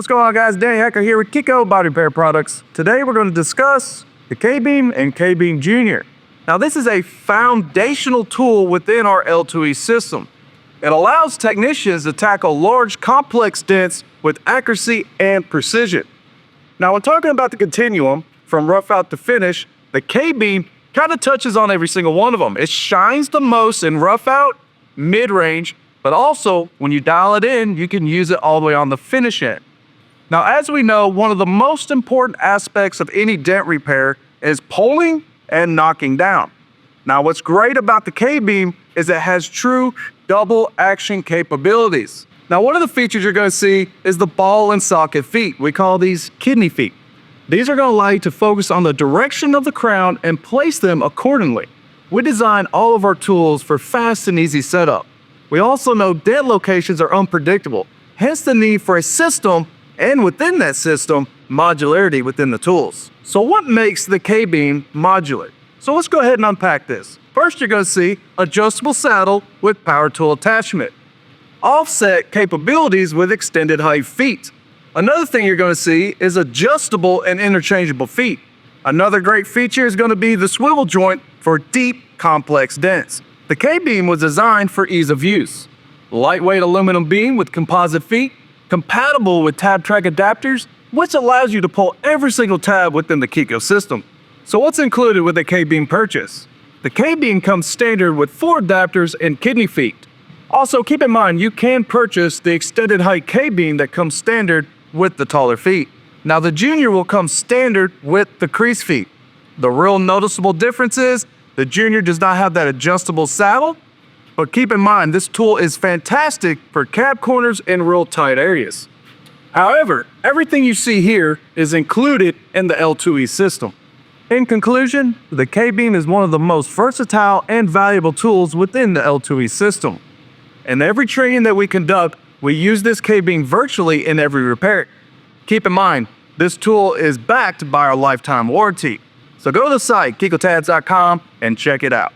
What's going on, guys? Danny Hacker here with KECO Body Repair Products. Today we're going to discuss the K-Beam and K-Beam Junior. Now this is a foundational tool within our L2E system. It allows technicians to tackle large complex dents with accuracy and precision. Now when talking about the continuum from rough out to finish, the K-Beam kind of touches on every single one of them. It shines the most in rough out, mid-range, but also when you dial it in, you can use it all the way on the finish end. Now, as we know, one of the most important aspects of any dent repair is pulling and knocking down. Now, what's great about the K-Beam is it has true double action capabilities. Now, one of the features you're going to see is the ball and socket feet. We call these kidney feet. These are going to allow you to focus on the direction of the crown and place them accordingly. We design all of our tools for fast and easy setup. We also know dent locations are unpredictable, hence the need for a system, and within that system, modularity within the tools. So what makes the K-Beam modular? So let's go ahead and unpack this. First, you're going to see adjustable saddle with power tool attachment. Offset capabilities with extended height feet. Another thing you're going to see is adjustable and interchangeable feet. Another great feature is going to be the swivel joint for deep, complex dents. The K-Beam was designed for ease of use. Lightweight aluminum beam with composite feet, compatible with tab track adapters, which allows you to pull every single tab within the KECO system. So what's included with the K-Beam purchase? The K-Beam comes standard with 4 adapters and kidney feet. Also, keep in mind, you can purchase the extended height K-Beam that comes standard with the taller feet. Now the Junior will come standard with the crease feet. The real noticeable difference is the Junior does not have that adjustable saddle, but keep in mind, this tool is fantastic for cab corners in real tight areas. However, everything you see here is included in the L2E system. In conclusion, the K-Beam is one of the most versatile and valuable tools within the L2E system. In every training that we conduct, we use this K-Beam virtually in every repair. Keep in mind, this tool is backed by our lifetime warranty. So go to the site, KECOtabs.com, and check it out.